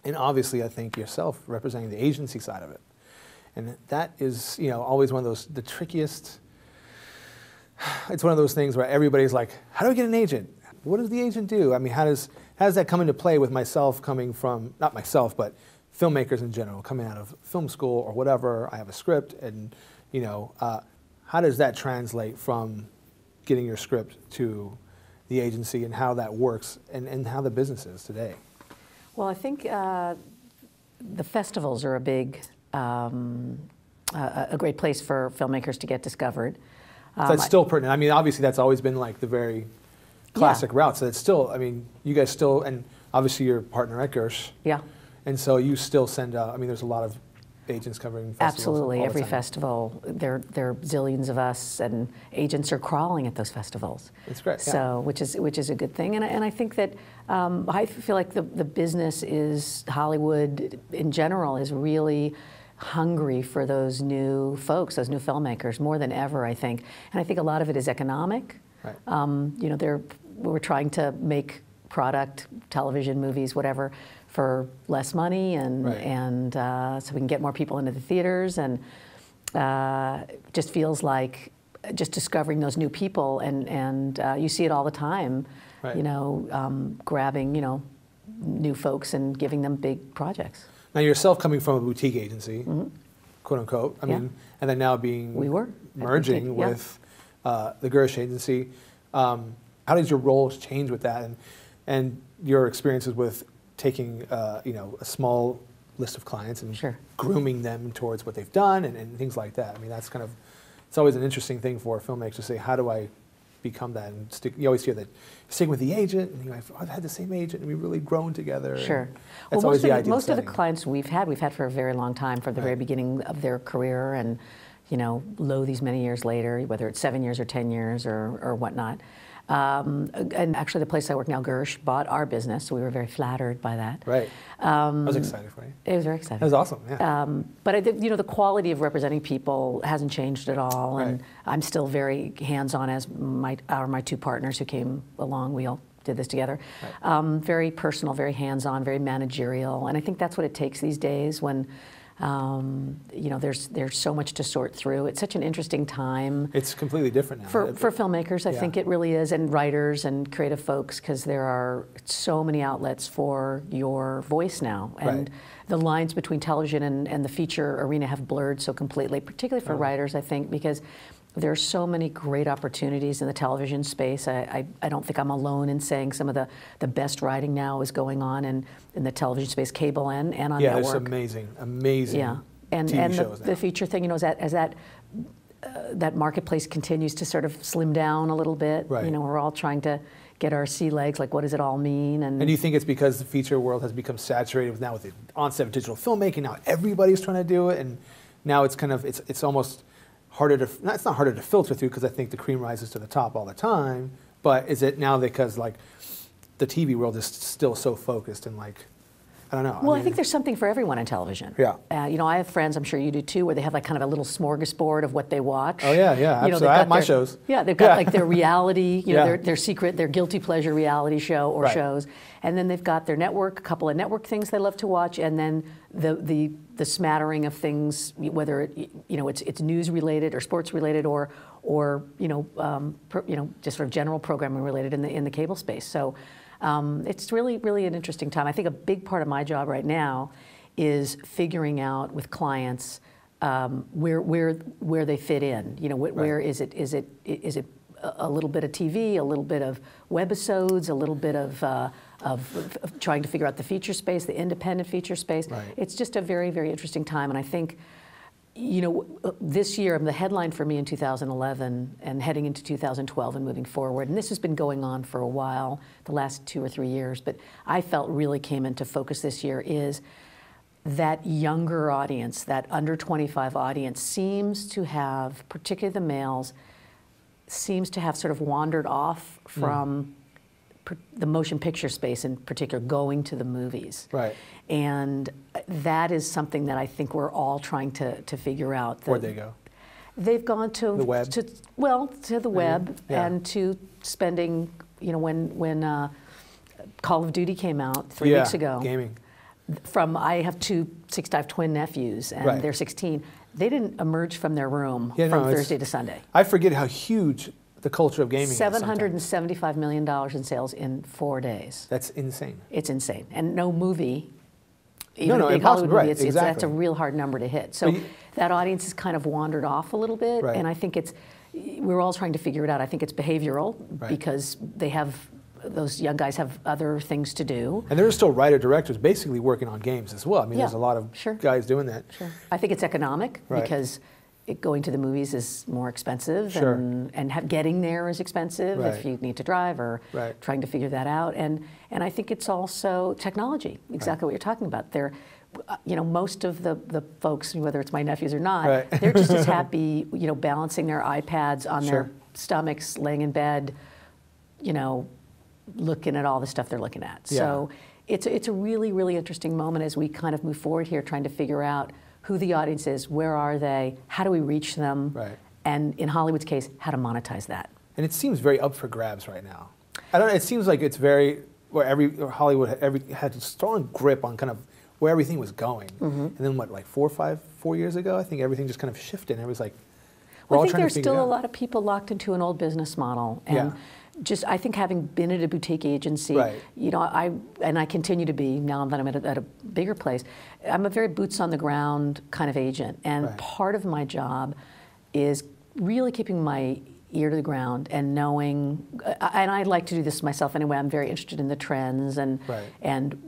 And obviously, I think yourself representing the agency side of it. And that is, you know, always one of those, the trickiest. It's one of those things where everybody's like, how do I get an agent? What does the agent do? I mean, how does that come into play with myself coming from, not myself, but filmmakers in general, coming out of film school or whatever, I have a script, and, you know, how does that translate from getting your script to the agency, and how that works, and how the business is today? Well, I think the festivals are a great place for filmmakers to get discovered. So that's still pertinent. I mean, obviously that's always been like the very classic route. So it's still, I mean, you guys still, and obviously your partner at Gersh. Yeah. And so you still send out, I mean, there's a lot of agents covering festivals. Absolutely, every festival. There are zillions of us, and agents are crawling at those festivals. That's great. So, yeah. which is a good thing, and I think that I feel like the business is, Hollywood in general is really hungry for those new folks, those new filmmakers, more than ever, I think. And I think a lot of it is economic. Right. You know, we're trying to make product, television, movies, whatever, for less money, and right. and so we can get more people into the theaters, and just feels like just discovering those new people, and you see it all the time, right. You know, grabbing, you know, new folks and giving them big projects. Now yourself coming from a boutique agency, mm-hmm. quote unquote, I mean, and then now being merging with the Gersh agency, how does your roles change with that, and your experiences with taking you know, a small list of clients and sure. grooming them towards what they've done, and things like that? I mean, that's kind of, it's always an interesting thing for filmmakers to say, how do I become that? And stick, you always hear that, sticking with the agent, and you're like, oh, I've had the same agent, and we've really grown together. Sure. That's well, always the idea. Most of the clients we've had for a very long time, from the very beginning of their career, and, you know, lo these many years later, whether it's 7 years or 10 years or whatnot. And actually, the place I work now, Gersh, bought our business, so we were very flattered by that. Right. I was excited for you. It was very exciting. That was awesome. Yeah. But you know, the quality of representing people hasn't changed at all, and I'm still very hands-on, as my two partners who came along. We all did this together. Right. Very personal, very hands-on, very managerial, and I think that's what it takes these days when. You know, there's so much to sort through. It's such an interesting time. It's completely different now. For filmmakers, I think it really is, and writers and creative folks, because there are so many outlets for your voice now. And the lines between television and the feature arena have blurred so completely, particularly for writers, I think, because there's so many great opportunities in the television space. I don't think I'm alone in saying some of the best writing now is going on in the television space, cable and on network. Yeah, there's amazing TV shows the feature thing, you know, as that marketplace continues to sort of slim down a little bit. Right. You know, we're all trying to get our sea legs, like what does it all mean? And do you think it's because the feature world has become saturated with the onset of digital filmmaking? Now everybody's trying to do it, and now it's kind of, it's almost harder to, it's not harder to filter through, because I think the cream rises to the top all the time, but is it now because like the TV world is still so focused and like, I don't know. Well, I think there's something for everyone in television. Yeah. You know, I have friends, I'm sure you do too, where they have like kind of a little smorgasbord of what they watch. Oh yeah, yeah, absolutely. You know, I have my shows. Yeah, they've got like their reality, you know, their secret, their guilty pleasure reality show or shows, and then they've got their network, a couple of network things they love to watch, and then the smattering of things, whether you know it's news related or sports related or you know just sort of general programming related in the cable space. So. It's really an interesting time. I think a big part of my job right now is figuring out with clients where they fit in. You know, where is it a little bit of TV, a little bit of webisodes, a little bit of trying to figure out the feature space, the independent feature space. Right. It's just a very interesting time, and I think. You know, this year, the headline for me in 2011 and heading into 2012 and moving forward, and this has been going on for a while, the last 2 or 3 years, but I felt really came into focus this year, is that younger audience, that under 25 audience seems to have, particularly the males, seems to have sort of wandered off from the motion picture space, in particular, going to the movies. Right. And that is something that I think we're all trying to figure out. Where'd they go? They've gone to the web. To the web, and to spending. You know, when Call of Duty came out 3 weeks ago. Gaming. I have two I have twin nephews, and they're 16. They didn't emerge from their room from Thursday to Sunday. I forget how huge the culture of gaming is. $775 million in sales in 4 days. That's insane. It's insane. And no movie, even no, a big Hollywood movie, exactly. that's a real hard number to hit. So that audience has kind of wandered off a little bit, and I think we're all trying to figure it out. I think it's behavioral because those young guys have other things to do. And there are still writer-directors basically working on games as well. I mean, there's a lot of guys doing that. Sure. I think it's economic because going to the movies is more expensive, and getting there is expensive if you need to drive or trying to figure that out. And I think it's also technology, exactly what you're talking about. Most of the folks, whether it's my nephews or not, they're just as happy, balancing their iPads on their stomachs, laying in bed, looking at all the stuff they're looking at. So it's a really, really interesting moment as we kind of move forward here, trying to figure out who the audience is, where are they, how do we reach them, and in Hollywood's case, how to monetize that. And it seems very up for grabs right now. It seems like it's very, where Hollywood had a strong grip on kind of where everything was going. And then what, like 4 years ago, I think everything just kind of shifted, and it was like, I think there's still a lot of people locked into an old business model. And I think having been at a boutique agency, I continue to be now that I'm at a bigger place, I'm a very boots on the ground kind of agent. And part of my job is really keeping my ear to the ground and knowing, and I like to do this myself anyway, I'm very interested in the trends and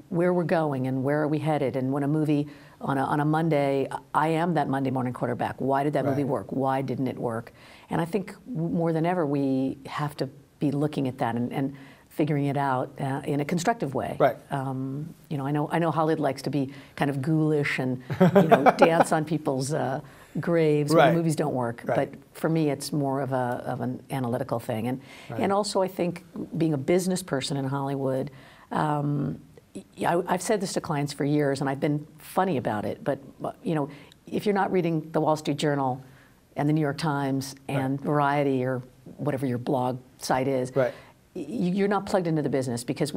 where we're going and where are we headed. And when a movie, on a Monday, I am that Monday morning quarterback. Why did that movie work? Why didn't it work? And I think more than ever, we have to be looking at that and figuring it out in a constructive way. I know Hollywood likes to be kind of ghoulish and dance on people's graves when movies don't work. But for me, it's more of an analytical thing. And also, I think being a business person in Hollywood, I've said this to clients for years, and I've been funny about it. But if you're not reading the Wall Street Journal and the New York Times and Variety or whatever your blog site is, you're not plugged into the business, because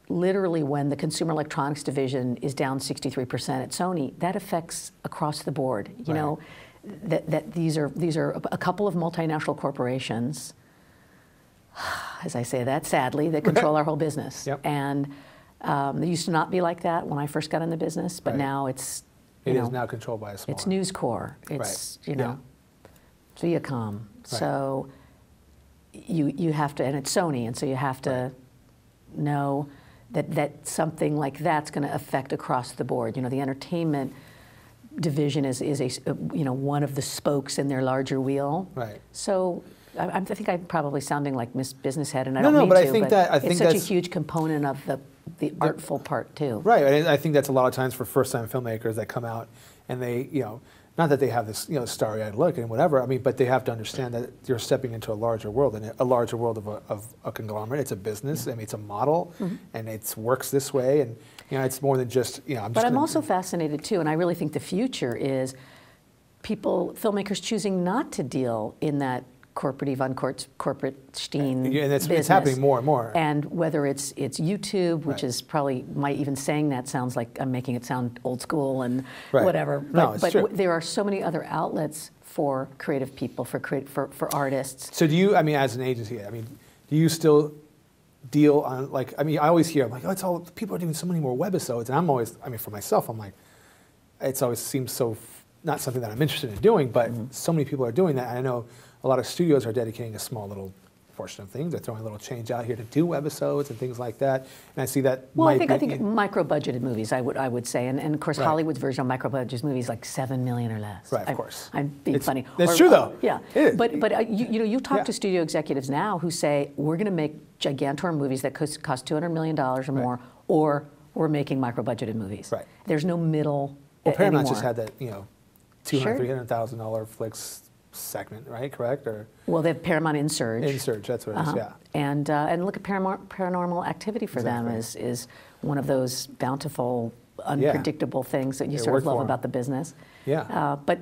literally when the consumer electronics division is down 63% at Sony, that affects across the board. You know, that these are a couple of multinational corporations, as I say that sadly, that control our whole business. And it used to not be like that when I first got in the business, but now it's it is now controlled by a smaller. It's News Corp. It's Viacom. So you have to, and it's Sony, and so you have to know that something like that's going to affect across the board. The entertainment division is one of the spokes in their larger wheel. So I think I'm probably sounding like Miss Business Head, and I don't mean to, but it's such a huge component of the artful part too. And I think that's a lot of times for first-time filmmakers that come out and they, not that they have this, starry-eyed look and whatever. I mean, but they have to understand that you're stepping into a larger world, and a larger world of a conglomerate. It's a business. I mean, it's a model, and it works this way, and it's more than just But I'm also fascinated too, and I really think the future is filmmakers choosing not to deal in that corporate Stein business. It's happening more and more. And whether it's YouTube, which is probably, even saying that sounds like I'm making it sound old school and whatever. But there are so many other outlets for creative people, for artists. So do you, as an agency, do you still deal on, I always hear, people are doing so many more webisodes, and I'm always, for myself, I'm like, it's always seems so, not something that I'm interested in doing, but so many people are doing that, and I know a lot of studios are dedicating a small little portion of things. They're throwing a little change out here to do webisodes and things like that. And I see that. Well, I think micro-budgeted movies, I would say, and of course Hollywood's version of micro-budgeted movies like $7 million or less. Of course. I'm being funny. That's true though. Yeah. It is. But you talk to studio executives now who say we're going to make gigantor movies that cost $200 million or more, or we're making micro-budgeted movies. There's no middle. Well, Paramount just had that $200,000, $300,000 flicks segment, right? Correct? Or well, they have Paramount In Surge. In Surge, that's what it is. Yeah. And look at Paranormal Activity for them is one of those bountiful, unpredictable things that you sort of love about the business. But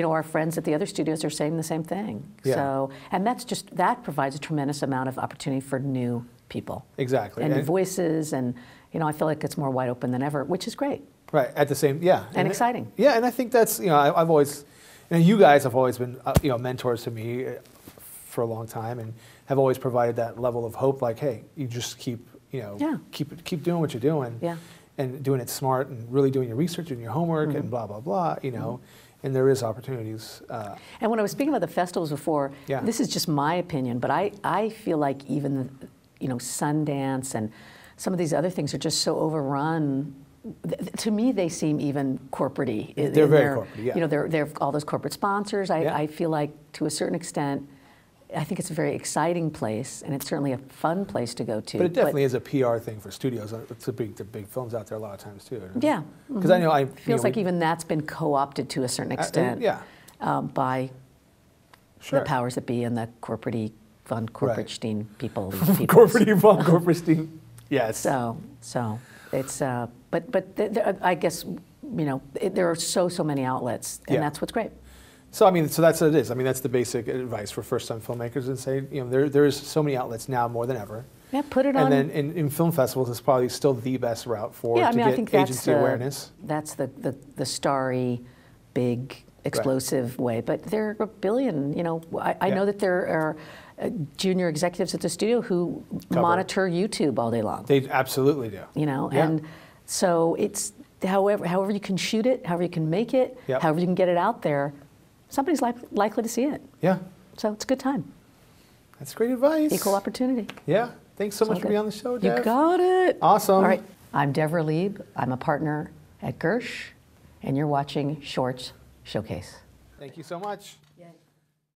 our friends at the other studios are saying the same thing. So, and that provides a tremendous amount of opportunity for new people. Exactly. And new voices and I feel like it's more wide open than ever, which is great. Right, at the same, yeah. And exciting. Yeah, and I think that's, I've always, you guys have always been, mentors to me for a long time, and have always provided that level of hope, like, hey, you just keep keep doing what you're doing, and doing it smart, and really doing your research and your homework, and blah, blah, blah, and there is opportunities. And when I was speaking about the festivals before, this is just my opinion, but I feel like even, Sundance and some of these other things are just so overrun. To me, they seem even corporate-y. They're very corporate, yeah. They're all those corporate sponsors. I feel like, to a certain extent, I think it's a very exciting place, and it's certainly a fun place to go to. But it definitely is a PR thing for studios. It's the big films out there a lot of times too. Yeah, because I know feels like even that's been co-opted to a certain extent. By the powers that be and the corporate-y, von Corporatstein people. Corporate-y, von Corporatstein. Yes. So it's but I guess there are so many outlets, and that's what's great. So so that's what it is. That's the basic advice for first-time filmmakers, and say there is so many outlets now more than ever. Yeah, put it on. And then in film festivals, it's probably still the best route to get I think agency awareness. That's the starry, big, explosive way. But there are a billion. I know that there are junior executives at the studio who monitor YouTube all day long. They absolutely do. And so it's however you can shoot it, however you can make it, however you can get it out there. Somebody's likely to see it. Yeah. So it's a good time. That's great advice. Equal opportunity. Yeah. Thanks so much for being on the show, Dev. You got it. Awesome. All right. I'm Devra Lieb. I'm a partner at Gersh, and you're watching Shorts Showcase. Thank you so much.